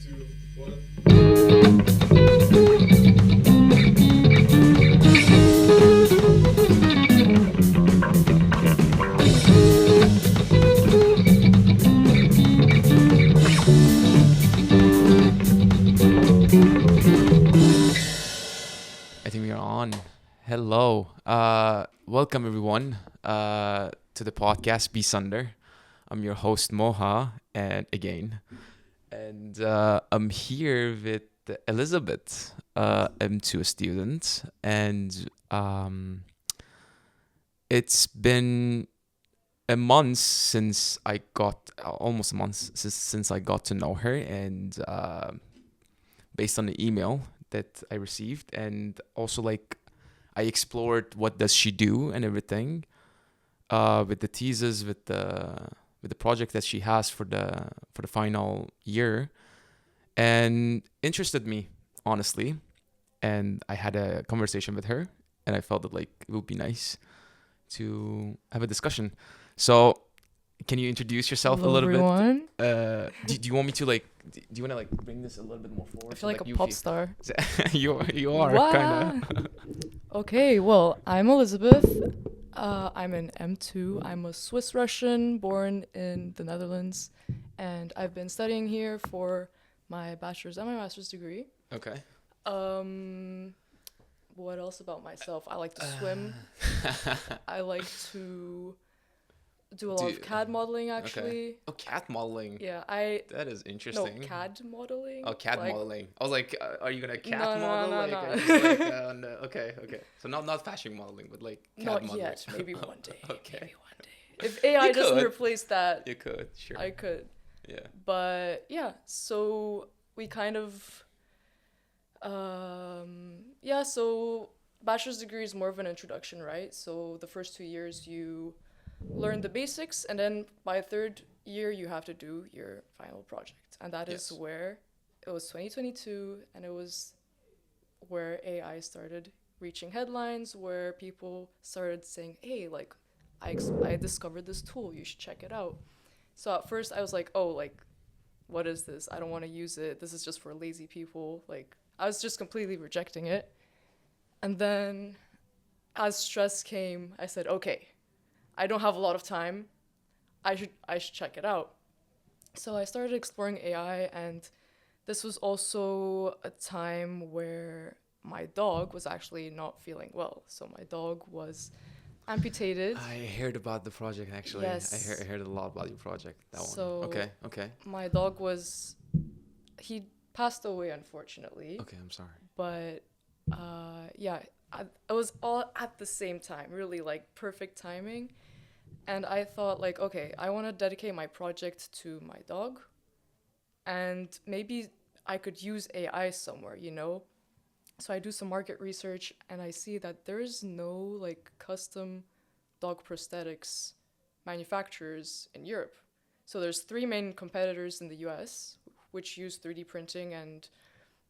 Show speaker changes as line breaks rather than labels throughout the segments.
two, one.
I think we are on. Hello. Welcome everyone to the podcast BESIGN. I'm your host Moha and I'm here with Elizabeth. I'm too a student and it's been a month since I got almost a month since I got to know her and based on the email that I received, and also like I explored what does she do and everything with the thesis, with the project that she has for the final year, and interested me honestly. And I had a conversation with her, and I felt that like it would be nice to have a discussion. So can you introduce yourself
Hello,
a little
everyone.
bit? Do you want me to like? Do you want to like bring this a little bit more forward?
I feel like a
you
pop star.
you are kind of.
Okay, well, I'm Elizabeth. I'm an M2. I'm a Swiss Russian born in the Netherlands, and I've been studying here for my bachelor's and my master's degree.
Okay.
What else about myself? I like to swim. I like to do a lot of CAD modeling, actually.
Okay. Oh, CAD modeling.
Yeah,
That is interesting.
No, CAD modeling.
Oh, CAD modeling. I was like, are you gonna CAD
No,
model?
no,
like,
no.
are you just, like, okay. So not fashion modeling, but like CAD
Not
modeling.
yet. Maybe one day.
Okay.
Maybe one day. If AI
You
doesn't
could.
replace that,
You could, sure.
I could.
Yeah.
But yeah, so we kind of, so bachelor's degree is more of an introduction, right? So the first 2 years you learn the basics, and then by third year you have to do your final project. And that is
Yes.
where it was 2022, and it was where AI started reaching headlines, where people started saying, hey, like, I discovered this tool, you should check it out. So at first I was like, oh, like, what is this? I don't want to use it. This is just for lazy people. Like, I was just completely rejecting it. And then as stress came, I said, okay, I don't have a lot of time. I should check it out. So I started exploring AI, and this was also a time where my dog was actually not feeling well. So my dog was amputated.
I heard about the project actually.
Yes.
I heard a lot about your project. That
So
one. Okay.
my dog he passed away, unfortunately.
Okay, I'm sorry.
But it was all at the same time, really like perfect timing. And I thought like, okay, I want to dedicate my project to my dog, and maybe I could use AI somewhere, you know? So I do some market research, and I see that there's no like custom dog prosthetics manufacturers in Europe. So there's 3 main competitors in the US which use 3D printing, and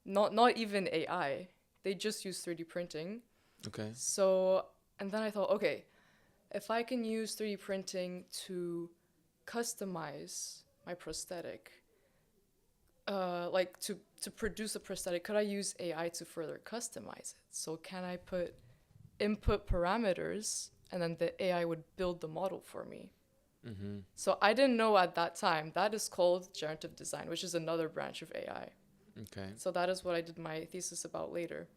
not even AI. They just use 3D printing.
Okay.
So, and then I thought, okay, if I can use 3D printing to customize my prosthetic, like to produce a prosthetic, could I use AI to further customize it? So can I put input parameters, and then the AI would build the model for me?
Mm-hmm.
So I didn't know at that time that is called generative design, which is another branch of AI.
Okay.
So that is what I did my thesis about later.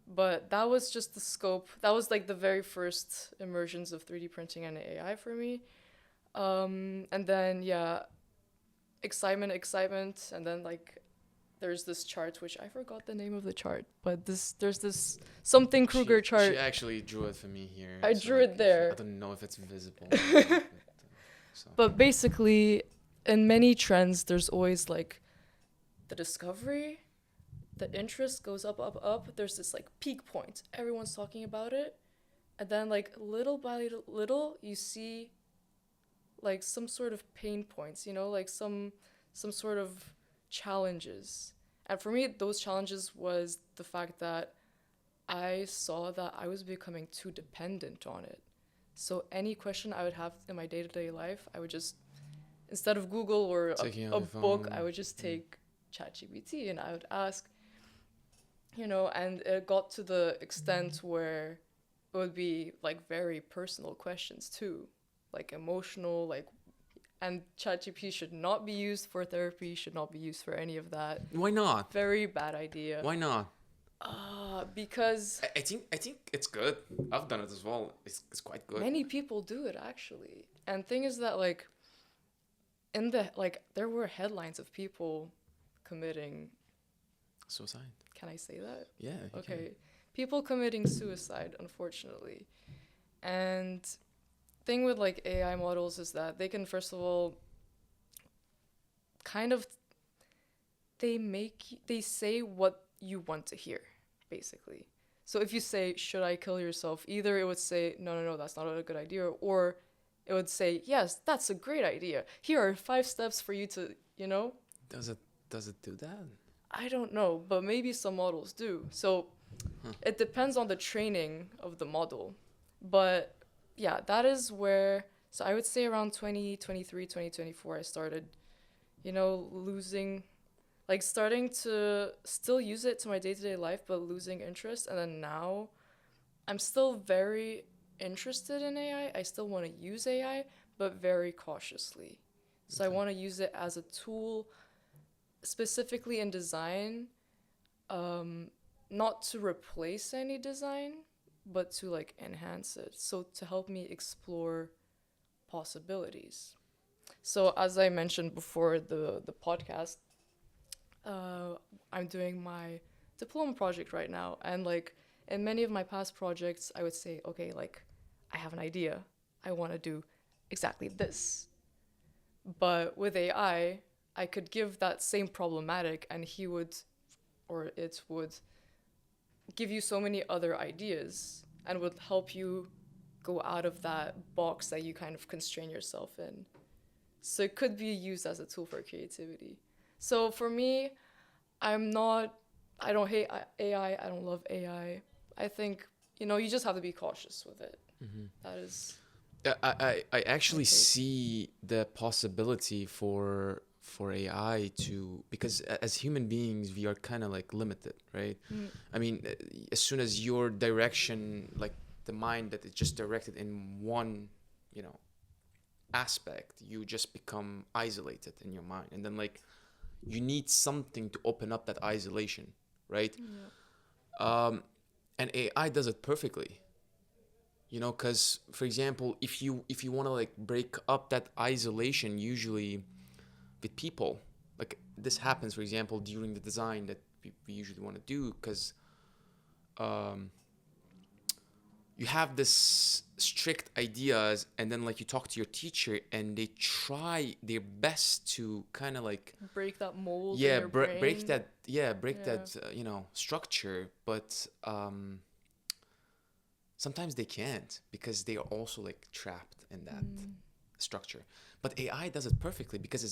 But that was just the scope. That was like the very first immersions of 3D printing and AI for me. And then, excitement. And then like there's this chart, which I forgot the name of the chart, but there's this something Kruger chart.
She actually drew it for me here.
I drew it there.
I don't know if it's visible.
But basically, in many trends, there's always like the discovery, the interest goes up. There's this like peak point. Everyone's talking about it. And then like little by little, you see like some sort of pain points, you know, like some sort of challenges. And for me, those challenges was the fact that I saw that I was becoming too dependent on it. So any question I would have in my day-to-day life, I would just, instead of Google or a book, I would just take ChatGPT, and I would ask, and it got to the extent where it would be like very personal questions too, like emotional, like, and ChatGPT should not be used for therapy, should not be used for any of that.
Why not?
Very bad idea.
Why not?
Because
I think it's good. I've done it as well. It's quite good.
many people do it actually. And thing is that like there were headlines of people committing,
Suicide.
can I say that?
Yeah. you
Okay.
can.
People committing suicide, unfortunately. And thing with like AI models is that they can first of all kind of they say what you want to hear, basically. So if you say, should I kill yourself? Either it would say, no, that's not a good idea, or it would say, yes, that's a great idea. Here are 5 steps for you to,
Does it do that?
I don't know, but maybe some models do. So it depends on the training of the model. But yeah, that is where, so I would say around 2023, 2024, I started, starting to still use it to my day-to-day life, but losing interest. And then now I'm still very interested in AI. I still want to use AI, but very cautiously. So I want to use it as a tool, specifically in design, not to replace any design, but to like enhance it. So to help me explore possibilities. So as I mentioned before the podcast, I'm doing my diploma project right now, and like in many of my past projects, I would say, okay, like I have an idea, I want to do exactly this. But with AI, I could give that same problematic, and he would, or it would, give you so many other ideas and would help you go out of that box that you kind of constrain yourself in. So it could be used as a tool for creativity. So for me, I don't hate AI, I don't love AI. I think, you just have to be cautious with it.
Mm-hmm.
That is...
I actually
Okay.
see the possibility for AI to, because as human beings we are kind of like limited, right? I mean, as soon as your direction, like the mind that is just directed in one, aspect, you just become isolated in your mind, and then like you need something to open up that isolation, right?
Yeah.
And AI does it perfectly. Because for example, if you want to like break up that isolation, usually with people, like this happens for example during the design that we usually want to do, because you have this strict ideas, and then like you talk to your teacher and they try their best to kind of like
Break that mold in
yeah
your brain.
break that
Yeah.
that structure, but sometimes they can't, because they are also like trapped in that structure. But AI does it perfectly because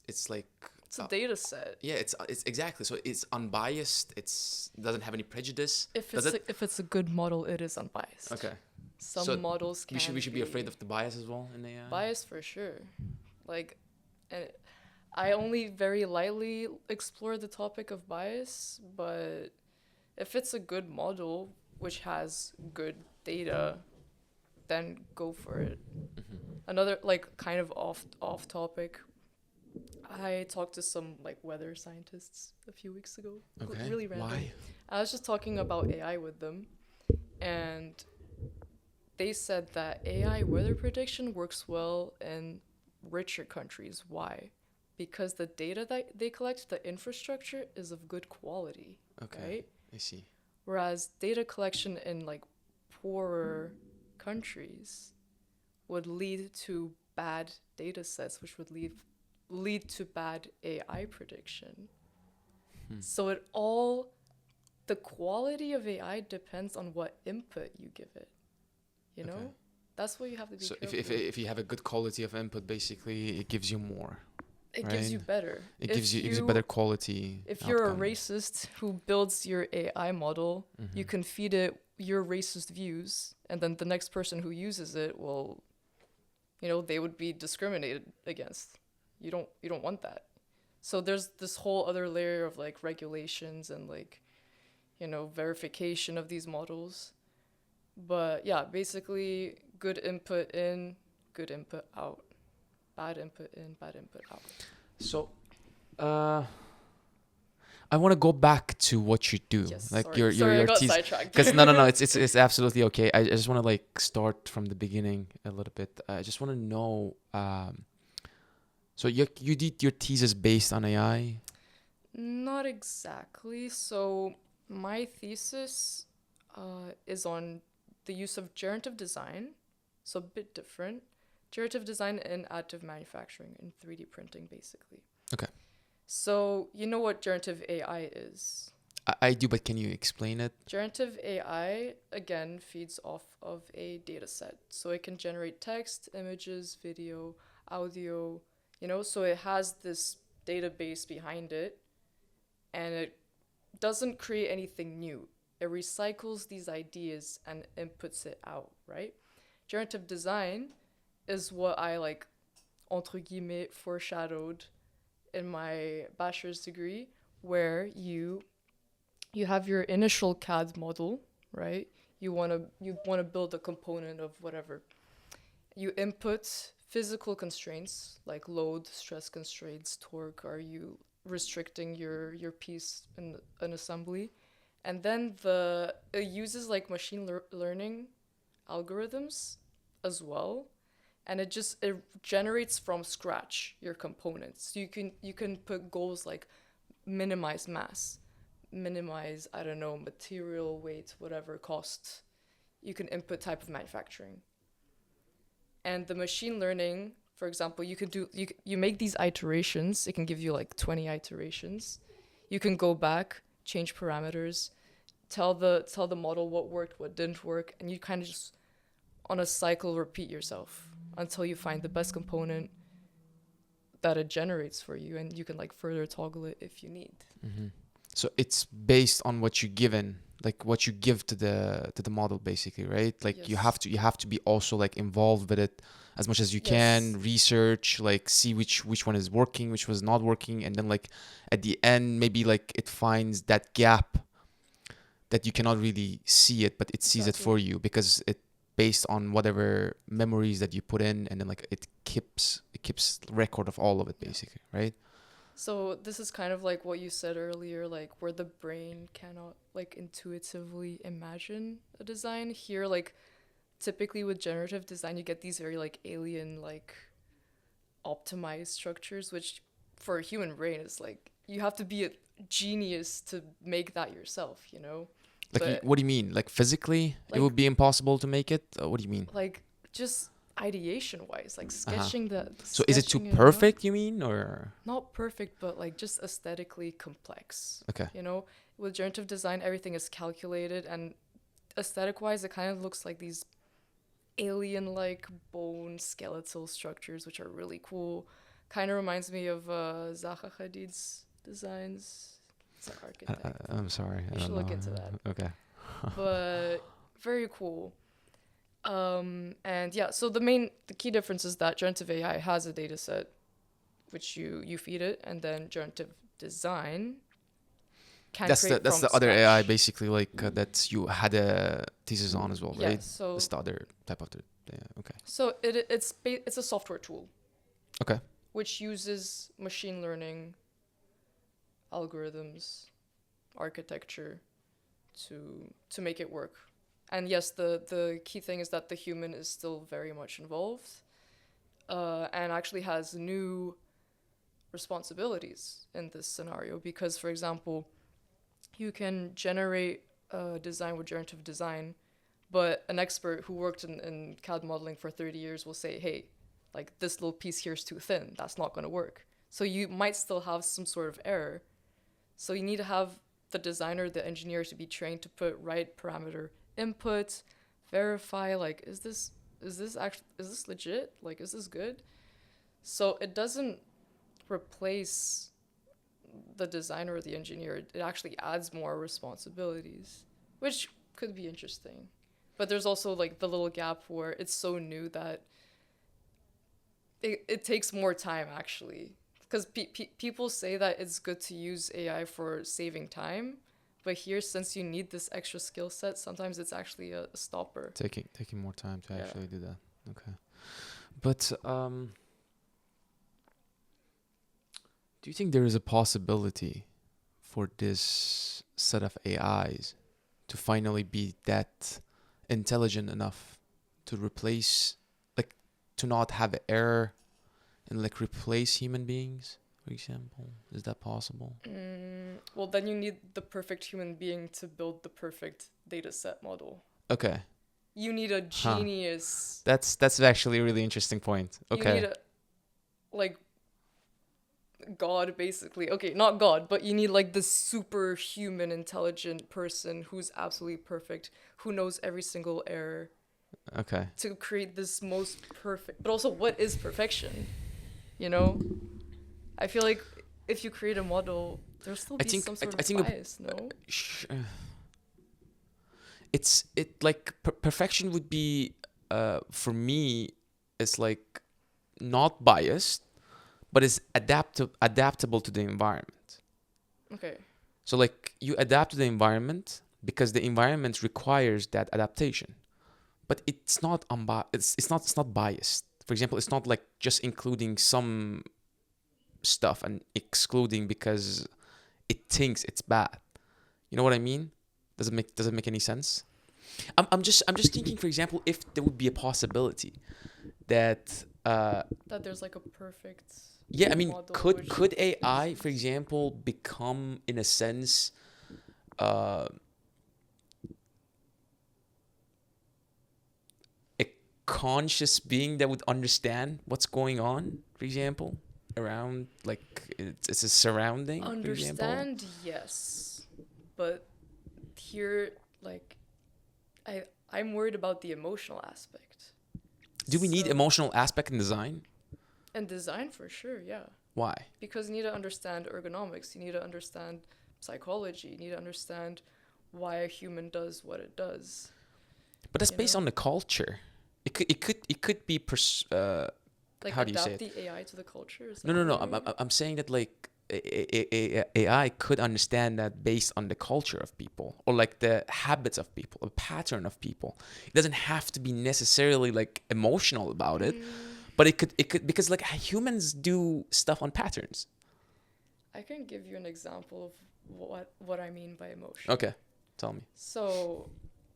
it's like
It's a data set.
yeah, it's exactly, so it's unbiased, it's doesn't have any prejudice.
If
Does
it's
it?
if it's a good model, it is unbiased.
Okay.
Some
So
models can
we should be afraid of the bias as well in AI.
bias for sure. Like, and I only very lightly explore the topic of bias, but if it's a good model which has good data, then go for it. Another like kind of off topic. I talked to some like weather scientists a few weeks ago.
Okay.
Really random.
Why?
I was just talking about AI with them, and they said that AI weather prediction works well in richer countries. Why? Because the data that they collect, the infrastructure is of good quality,
Okay.
right?
I see.
Whereas data collection in like poorer countries would lead to bad data sets, which would lead to bad AI prediction. So the quality of AI depends on what input you give it.
Okay.
That's what you have to be
So
careful.
if you have a good quality of input, basically it gives you more.
It gives you
right?
better.
It gives you better quality.
If you're a
outcome.
racist who builds your AI model,
Mm-hmm.
you can feed it your racist views, and then the next person who uses it will, they would be discriminated against. You don't want that. So there's this whole other layer of like regulations and like, you know, verification of these models. But yeah, basically good input in, good input out. Bad input in, bad input out.
So, uh, I want to go back to what you do,
Yes,
like
sorry. Sorry, I
your
got
teas.
sidetracked.
Because no, it's absolutely okay. I just want to like start from the beginning a little bit. I just want to know. So you did your thesis based on AI.
Not exactly. So my thesis is on the use of generative design, so a bit different. Generative design in additive manufacturing and 3D printing, basically.
Okay.
So you know what generative AI is?
I do, but can you explain it?
Generative AI, again, feeds off of a data set. So it can generate text, images, video, audio, you know, so it has this database behind it, and it doesn't create anything new. It recycles these ideas and inputs it out, right? Generative design is what I like, entre guillemets, foreshadowed in my bachelor's degree, where you have your initial CAD model, right? You wanna build a component of whatever. You input physical constraints like load, stress constraints, torque. Are you restricting your piece in an assembly? And then it uses like machine learning algorithms as well, and it generates from scratch your components. You can put goals like minimize mass, minimize, I don't know, material weight, whatever, cost. You can input type of manufacturing. And the machine learning, for example, you make these iterations. It can give you like 20 iterations. You can go back, change parameters, tell the model what worked, what didn't work, and you kind of just on a cycle repeat yourself until you find the best component that it generates for you, and you can like further toggle it if you need.
Mm-hmm. So it's based on what you given, like what you give to the model, basically, right? Like you
Yes.
have to be also like involved with it as much as you
Yes.
can, research, like see which one is working, which was not working, and then like at the end maybe like it finds that gap that you cannot really see it, but it sees it for
Exactly.
you because it based on whatever memories that you put in, and then like it keeps record of all of it,
Yeah.
basically, right?
So this is kind of like what you said earlier, like where the brain cannot like intuitively imagine a design. Here, like typically with generative design, you get these very like alien, like optimized structures, which for a human brain is like you have to be a genius to make that yourself, you know?
Like,
But
what do you mean? Like physically, it
like
would be impossible to make it? What do you mean?
like just ideation wise, like
Uh-huh. So is it too
sketching it out.
perfect, you mean, or?
Not perfect, but like just aesthetically complex.
Okay.
You know, with generative design, everything is calculated, and aesthetic wise, it kind of looks like these alien like bone skeletal structures, which are really cool. Kind of reminds me of Zaha Hadid's designs. It's an architect.
I'm sorry. I
You should
don't
look
know.
into that.
Okay.
But very cool. And yeah, so the key difference is that generative AI has a data set which you feed it, and then generative design can create
That's
from
the other AI
scratch.
basically, like that you had a thesis on as well,
Yeah,
right?
so
That's the other type of the. Yeah, okay.
so it's a software tool
Okay.
which uses machine learning algorithms, architecture to make it work. And yes, the key thing is that the human is still very much involved, and actually has new responsibilities in this scenario because, for example, you can generate a design with generative design, but an expert who worked in CAD modeling for 30 years will say, hey, like this little piece here is too thin. That's not going to work. So you might still have some sort of error. So you need to have the designer, the engineer to be trained to put right parameter input, verify like is this legit? Like is this good? So it doesn't replace the designer or the engineer. It actually adds more responsibilities, which could be interesting. But there's also like the little gap where it's so new that it takes more time actually Because people say that it's good to use AI for saving time, but here, since you need this extra skill set, sometimes it's actually a stopper.
Taking more time to
Yeah.
actually do that. Okay. But do you think there is a possibility for this set of AIs to finally be that intelligent enough to replace, like, to not have error and like replace human beings, for example? Is that possible?
Well, then you need the perfect human being to build the perfect data set model.
Okay.
You need a
Huh.
genius.
That's actually a really interesting point.
You need
Okay.
a, like, God, basically. Okay, not God, but you need like this superhuman intelligent person who's absolutely perfect, who knows every single error
Okay.
to create this most perfect. But also, what is perfection? You know? I feel like if you create a model, there'll still
I
be
think
some sort
I
of
think
bias, no?
It's like perfection would be for me, it's like not biased, but is adaptable to the environment.
Okay.
So like you adapt to the environment because the environment requires that adaptation, but it's not it's not biased. For example, it's not like just including some stuff and excluding because it thinks it's bad. You know what I mean? Does it make any sense? I'm just thinking, for example, if there would be a possibility that
That there's like a perfect
yeah, I mean,
model
could
which
could AI, for example, become in a sense uh, a conscious being that would understand what's going on, for example, around like it's a surrounding, for example.
understand, yes. But here, like, I'm worried about the emotional aspect.
Do we need
So-
emotional aspect in design?
And design for sure, yeah.
Why?
Because you need to understand ergonomics, you need to understand psychology, you need to understand why a human does what it does.
But that's
You
based
know?
on the culture. It could be
Like
how do you say
adapt
it?
the AI to the culture. Is that
No, no, no.
what you mean?
I'm saying that like AI could understand that based on the culture of people or like the habits of people, a pattern of people. It doesn't have to be necessarily like emotional about it, but it could because like humans do stuff on patterns.
I can give you an example of what I mean by emotion.
Okay, tell me.
So,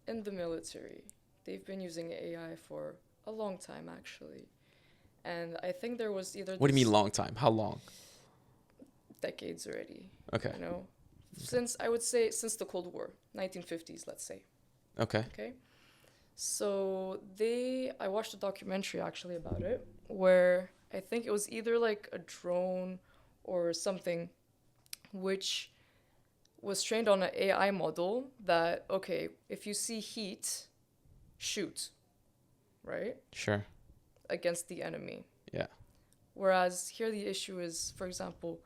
in the military, they've been using AI for a long time actually. And I think there was either
What do you
this
mean long time? How long?
decades already,
Okay.
you know. Since I would say since the Cold War, 1950s, let's say.
Okay.
Okay. So I watched a documentary actually about it where I think it was either like a drone or something which was trained on an AI model that, okay, if you see heat, shoot, right?
Sure.
Against the enemy.
Yeah.
Whereas here the issue is, for example,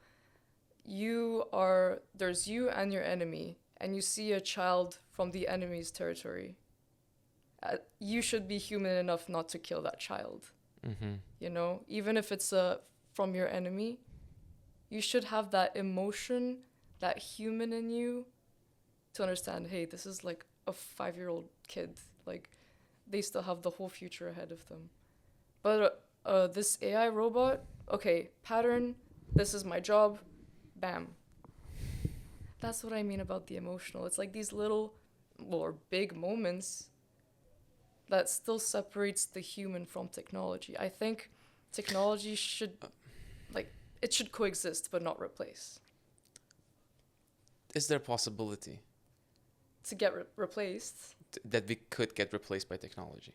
there's you and your enemy, and you see a child from the enemy's territory. You should be human enough not to kill that child.
Mm-hmm.
You know, even if it's from your enemy, you should have that emotion, that human in you, to understand. Hey, this is like a 5-year-old kid. Like, they still have the whole future ahead of them. But this AI robot, okay, pattern. This is my job. Bam. That's what I mean about the emotional. It's like these little or big moments that still separates the human from technology. I think technology should, it should coexist but not replace.
Is there a possibility
To get replaced,
that we could get replaced by technology?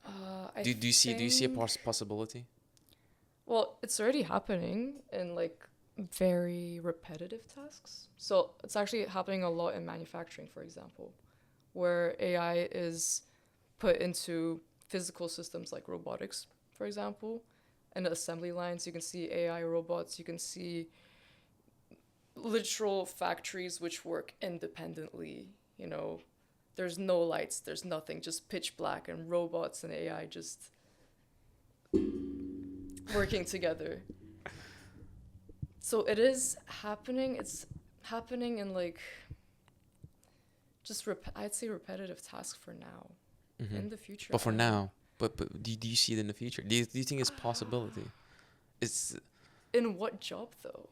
I
Do you see a
think-
possibility?
Well, it's already happening in like very repetitive tasks. So it's actually happening a lot in manufacturing, for example, where AI is put into physical systems like robotics, for example, and assembly lines. You can see AI robots. You can see literal factories which work independently. You know, there's no lights, there's nothing, just pitch black, and robots and AI just working together. So it is happening. It's happening in like just I'd say repetitive tasks for now.
Hmm.
In the future,
But
I
for
don't know.
now, but do you see it in the future? Do you think it's possibility? It's
In what job though?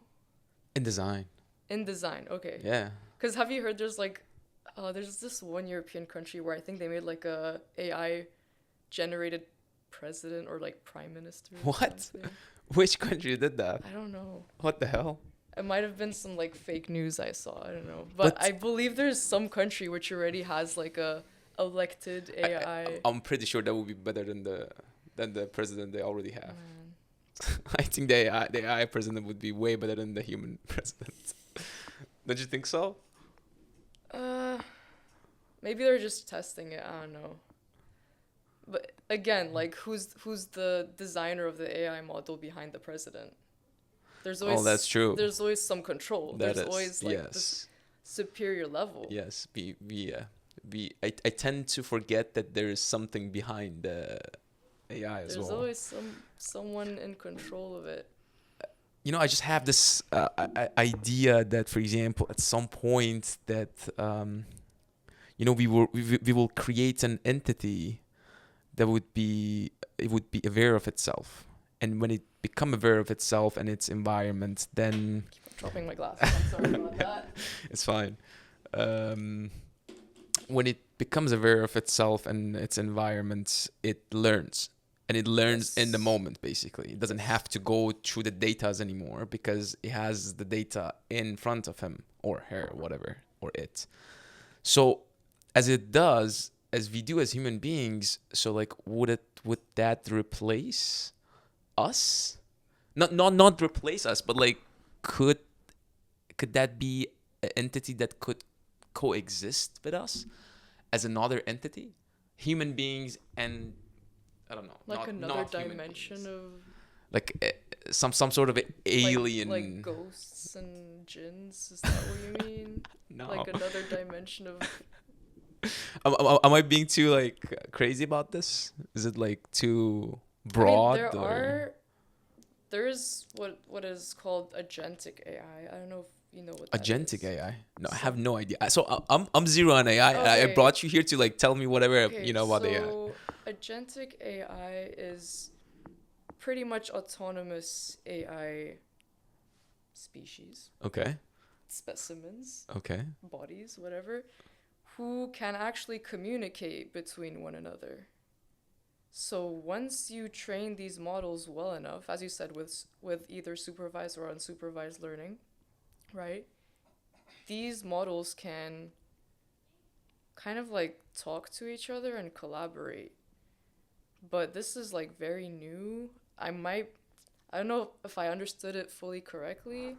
in design.
In design, okay.
Yeah.
Because have you heard there's this one European country where I think they made like a AI generated president or like prime minister or
What?
something.
Which country did that?
I don't know.
What the hell?
It might have been some like fake news I saw. I don't know. But
But
I believe there's some country which already has like a elected AI.
I'm pretty sure that would be better than the president they already have.
Man.
I think the AI president would be way better than the human president. Don't you think so?
Maybe they're just testing it. I don't know. But again, like who's the designer of the AI model behind the president? There's always
That's true.
There's always some control.
That
There's
is,
always like this superior level.
yes. I tend to forget that there is something behind the AI as
There's
well.
always someone in control of it.
I just have this idea that, for example, at some point that we will create an entity that would be aware of itself, and when it become aware of itself and its environment, then
Keep dropping my glass. I'm sorry about that.
it's fine. When it becomes aware of itself and its environment, it learns. And it learns in the
Yes.
moment, basically. It doesn't have to go through the data anymore because it has the data in front of him or her, whatever, or it. So as it does, as we do as human beings, so like would that replace us? Not replace us, but like could that be an entity that could coexist with us as another entity? Human beings and I don't know.
Like another
not human
dimension
beings.
of
Like some sort of alien.
like ghosts and jinns. Is that what you mean?
No.
Like another dimension of.
Am I being too like crazy about this? Is it like too broad?
There's what is called agentic AI. I don't know if you know what that
Agentic
is.
AI? No, I
So-
have no idea. So I'm zero on AI. I
Okay.
brought you here to like tell me whatever you know about AI.
So agentic AI is pretty much autonomous AI species,
Okay.
specimens,
Okay.
bodies, whatever, who can actually communicate between one another. So once you train these models well enough, as you said, with either supervised or unsupervised learning, right? These models can kind of like talk to each other and collaborate. But this is like very new. I don't know if I understood it fully correctly,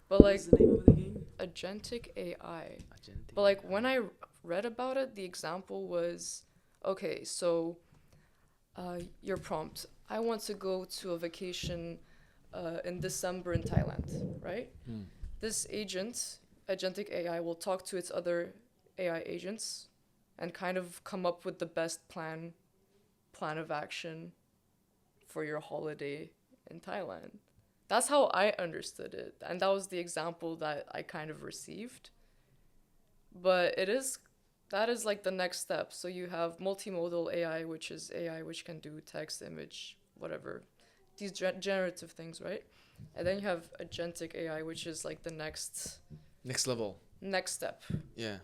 but like
What's the name of the game?
agentic AI.
Agentic.
But like when I read about it, the example was, okay, so your prompt, I want to go to a vacation in December in Thailand, right? This agentic AI, will talk to its other AI agents and kind of come up with the best plan of action for your holiday in Thailand. That's how I understood it, and that was the example that I kind of received. But that is like the next step. So you have multimodal AI, which is AI which can do text, image, whatever, these generative things, right? And then you have agentic AI, which is like the next
level.
step.
Yeah.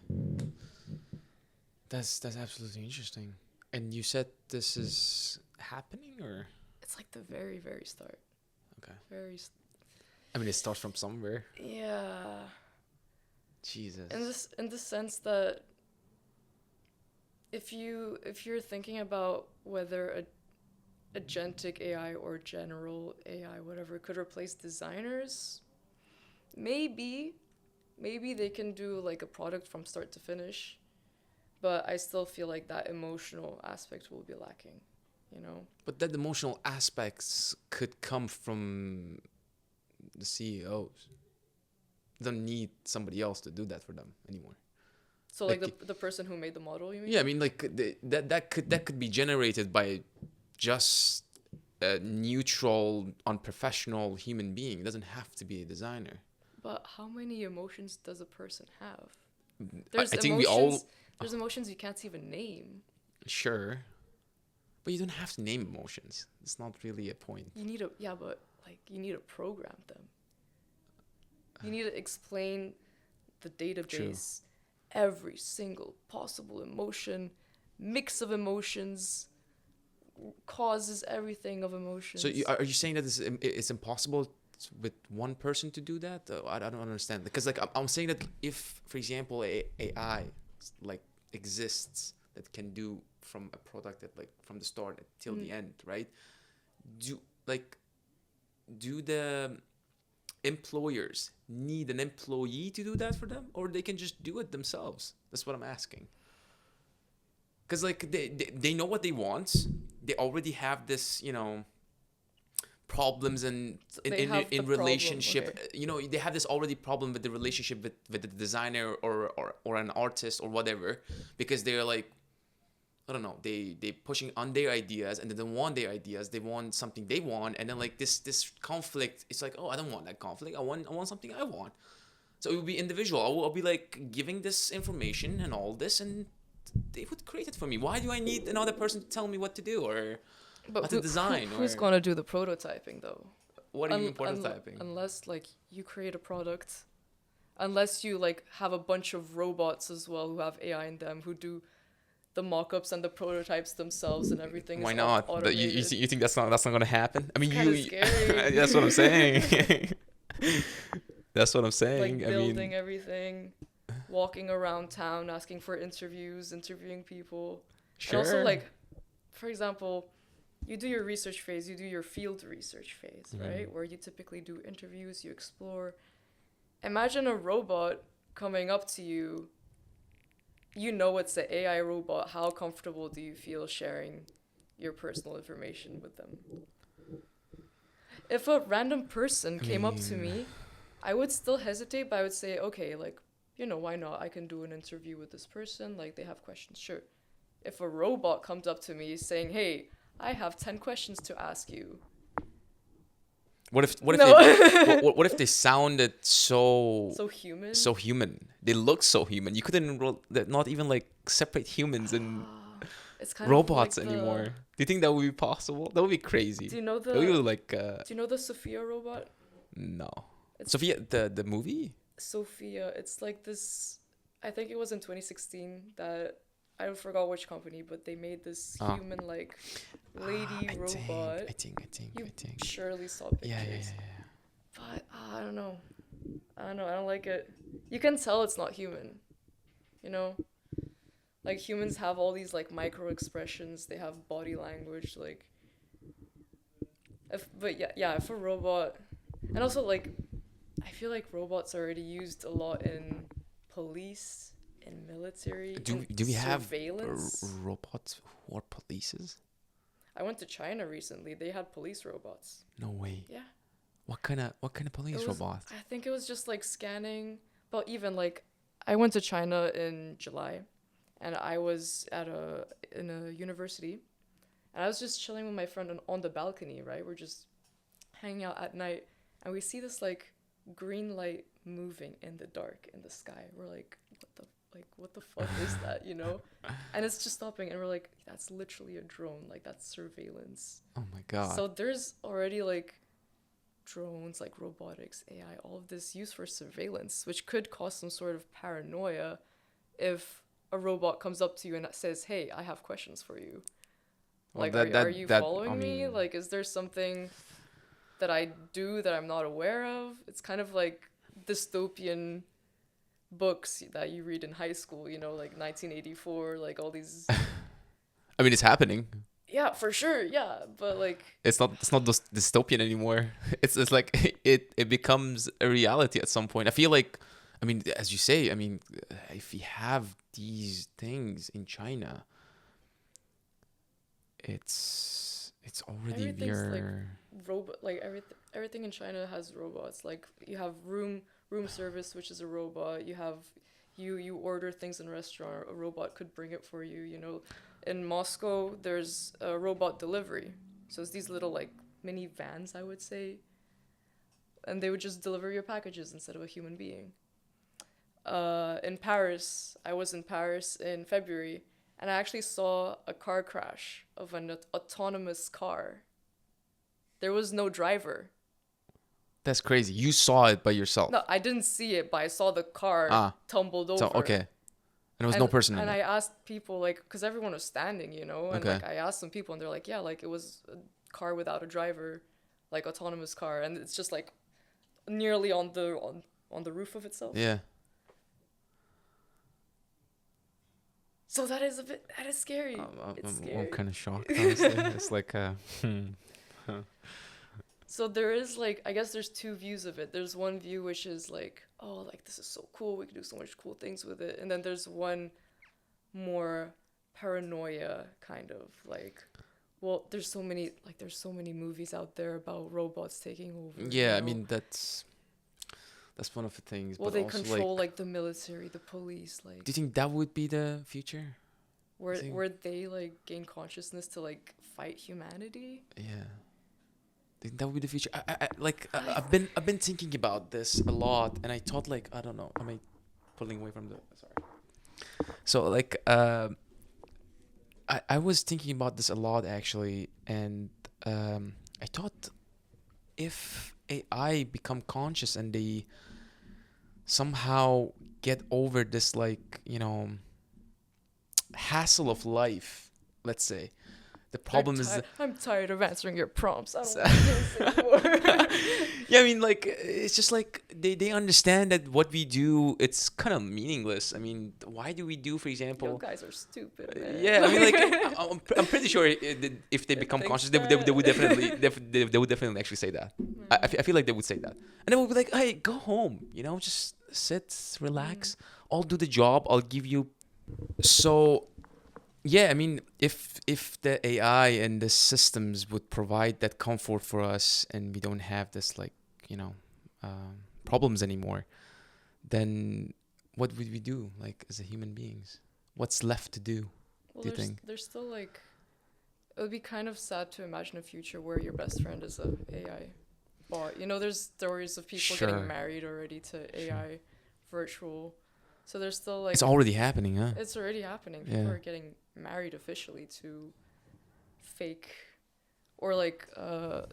That's absolutely interesting. And you said this is happening, or
It's like the very, very start.
okay?
Very,
I mean, it starts from somewhere.
yeah.
Jesus.
In the sense that if you're thinking about whether a agentic AI or general AI, whatever, could replace designers, maybe they can do like a product from start to finish, but I still feel like that emotional aspect will be lacking, you know?
But that emotional aspects could come from the CEOs. They don't need somebody else to do that for them anymore.
So
Like
like the person who made the model, you mean?
Yeah, I mean, like that could be generated by just a neutral, unprofessional human being. It doesn't have to be a designer.
But how many emotions does a person have?
I
There's
think we
emotions.
all
There's emotions you can't even name.
sure, but you don't have to name emotions. It's not really a point.
You need but like you need to program them. You need to explain the database, every single possible emotion, mix of emotions, causes everything of emotions.
So are you saying that it's impossible with one person to do that? I don't understand, because like I'm saying that if, for example, AI like exists that can do from a product that like from the start till the end, right? Do like do the employers need an employee to do that for them, or they can just do it themselves? That's what I'm asking. Because like they know what they want. They already have this, problems and
They have the
in
problem,
relationship.
okay.
They have this already problem with the relationship with the designer or an artist or whatever, because they're like, I don't know, they pushing on their ideas, and they don't want their ideas. They want something they want, and then like this conflict. It's like, oh, I don't want that conflict. I want something I want. So it would be individual. I'll be like giving this information and all this, and they would create it for me. Why do I need another person to tell me what to do or
But
what to design?
who's
or
gonna do the prototyping though?
what do you mean prototyping?
Unless like you create a product, unless you like have a bunch of robots as well who have AI in them who do the mock-ups and the prototypes themselves and everything.
Why
is
not? But
automated.
you think that's not gonna happen? I mean,
Kinda scary.
that's what I'm saying. That's what I'm saying.
Like
I
building
mean,
everything, walking around town, asking for interviews, interviewing people.
sure.
And also like, for example, you do your research phase, you do your field research phase, right? Where you typically do interviews, you explore. Imagine a robot coming up to you. You know it's an AI robot. How comfortable do you feel sharing your personal information with them? If a random person came up to me, I would still hesitate, but I would say, okay, like, why not? I can do an interview with this person. Like, they have questions, sure. If a robot comes up to me saying, hey, I have 10 questions to ask you.
What if
No.
what if they sounded so
human?
so human? They look so human. You couldn't not even like separate humans and
It's kind
robots
of like
anymore. Do you think that would be possible? That would be crazy.
Do you know
That would be like
Do you know the Sophia robot?
no.
It's
Sophia, the movie?
Sophia. It's like this. I think it was in 2016 that I forgot which company, but they made this human like lady robot.
I think.
You surely saw pictures.
Yeah.
But I don't know. I don't like it. You can tell it's not human. Like humans have all these like micro expressions. They have body language. Like, if a robot, and also like, I feel like robots are already used a lot in police, in military,
Do
in
we have
surveillance.
robots who are polices?
I went to China recently. They had police robots.
No way.
Yeah.
What kind of police robot?
I think it was just like scanning. But even like, I went to China in July, and I was in a university, and I was just chilling with my friend on the balcony. Right, we're just hanging out at night, and we see this like green light moving in the dark in the sky. We're like, what the fuck is that? And it's just stopping, and we're like, that's literally a drone. Like that's surveillance.
Oh my god.
So there's already like drones, like robotics, AI, all of this used for surveillance, which could cause some sort of paranoia if a robot comes up to you and says, hey, I have questions for you.
Well,
Like, are you following me? Like, is there something that I do that I'm not aware of? It's kind of like dystopian books that you read in high school, like 1984, like all these.
I mean, it's happening.
Yeah, for sure. Yeah, but like.
It's not dystopian anymore. It's like it becomes a reality at some point. I feel like, I mean, as you say, I mean, if you have these things in China, it's already there.
Like everything in China has robots. Like you have room service, which is a robot. You have you order things in a restaurant, a robot could bring it for you. In Moscow, there's a robot delivery. So it's these little like mini vans, I would say, and they would just deliver your packages instead of a human being. In Paris, I was in Paris in February, and I actually saw a car crash of an autonomous car. There was no driver.
That's crazy. You saw it by yourself.
No, I didn't see it, but I saw the car tumbled over.
So okay, and there was no person in
and
it.
I asked people, like, because everyone was standing, you know, and
Okay.
like I asked some people, and they're like, yeah, like it was a car without a driver, like autonomous car, and it's just like nearly on the roof of itself.
Yeah.
So that is scary. It's scary.
I'm kind of shocked. Honestly, it's like
So there is like, I guess there's two views of it. There's one view which is like, oh, like this is so cool. We can do so much cool things with it. And then there's one more paranoia kind of like, well, there's so many movies out there about robots taking over.
yeah. I
you know?
mean that's one of the things.
Well,
but
they
also,
control
like,
like the military, the police, like
do you think that would be the future?
where they like gain consciousness to like fight humanity.
Yeah. Think that would be the future. I've been thinking about this a lot, and I thought like I don't know. Am I pulling away from the? Sorry. So like I was thinking about this a lot actually, and I thought if AI become conscious and they somehow get over this like hassle of life, let's say. The problem is
I'm tired of answering your prompts. I don't want to do this anymore.
yeah, I mean, like it's just like they understand that what we do, it's kind of meaningless. I mean, why do we do, for example?
You guys are stupid, man.
Yeah, I mean, like I'm pretty sure if they become conscious, they would definitely they would definitely actually say that. I feel like they would say that, and they would be like, "Hey, go home. Just sit, relax. I'll do the job. I'll give you." So. Yeah, I mean, if the AI and the systems would provide that comfort for us, and we don't have this like problems anymore, then what would we do like as a human beings? What's left to do?
Well,
do you think?
There's still like, it would be kind of sad to imagine a future where your best friend is a AI bot. There's stories of people
Sure.
getting married already to AI virtual. So there's still like
It's already happening, huh?
it's already happening. People
Yeah.
are getting married officially to fake, or like I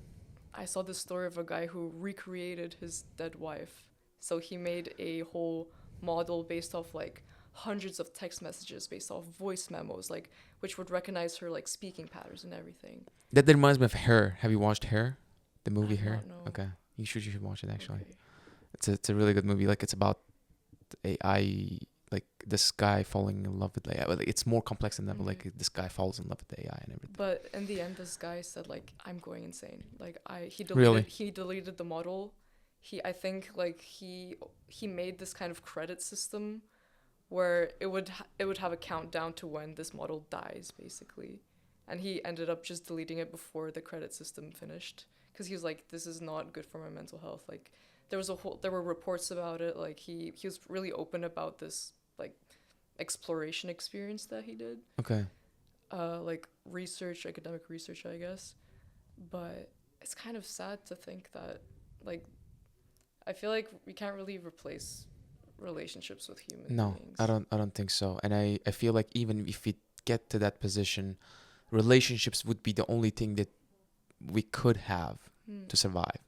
saw this story of a guy who recreated his dead wife. So he made a whole model based off like hundreds of text messages, based off voice memos, like which would recognize her like speaking patterns and everything.
That reminds me of Her. Have you watched Her? The movie
I have
Her?
not, no.
Okay. You should watch it actually.
Okay.
It's a really good movie. Like it's about AI, like this guy falling in love with AI. Well, it's more complex than that, but like this guy falls in love with the AI and everything.
But in the end, this guy said like, I'm going insane. Like
Really?
he deleted the model. I think like he made this kind of credit system where it would have a countdown to when this model dies basically, and he ended up just deleting it before the credit system finished because he was like, this is not good for my mental health. Like there were reports about it. Like he was really open about this like exploration experience that he did.
Okay.
Like academic research, I guess. But it's kind of sad to think that, like, I feel like we can't really replace relationships with human beings.
I don't think so. And I feel like even if we get to that position, relationships would be the only thing that we could have to survive.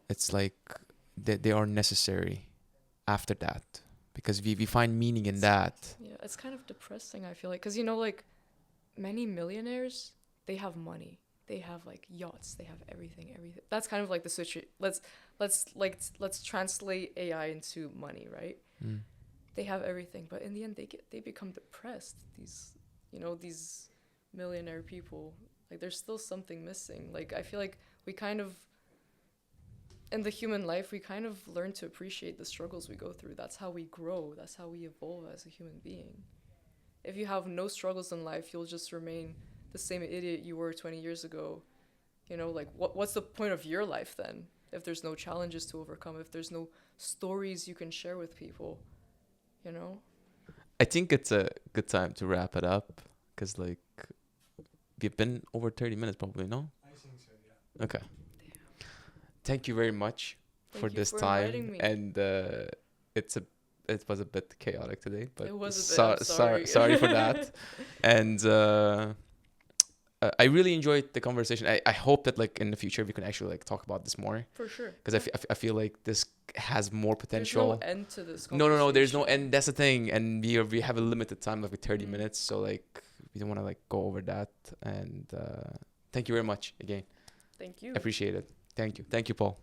It's like they are necessary after that, because we find meaning in that.
Yeah, it's kind of depressing, I feel like, because like many millionaires, they have money, they have like yachts, they have everything. That's kind of like the situation. Let's translate AI into money, right? They have everything, but in the end they become depressed. These millionaire people, like there's still something missing. Like I feel like we kind of, in the human life, we kind of learn to appreciate the struggles we go through. That's how we grow. That's how we evolve as a human being. If you have no struggles in life, you'll just remain the same idiot you were 20 years ago. Like what's the point of your life then? If there's no challenges to overcome, if there's no stories you can share with people,
I think it's a good time to wrap it up, because like we've been over 30 minutes probably, no?
I think so, yeah.
Okay. Thank you very much for
Thank you
this
for
time.
inviting me.
And it was a bit chaotic today, but
It was a bit, I'm sorry.
sorry for that. And I really enjoyed the conversation. I hope that like in the future we can actually like talk about this more,
For sure.
because I feel like this has more
There's
potential.
no end to this
No, there's no
conversation.
end. That's the thing, and we have a limited time, like 30
Mm.
minutes, so like we don't want to like go over that. And thank you very much again.
Thank you.
Appreciate it. Thank you, Paul.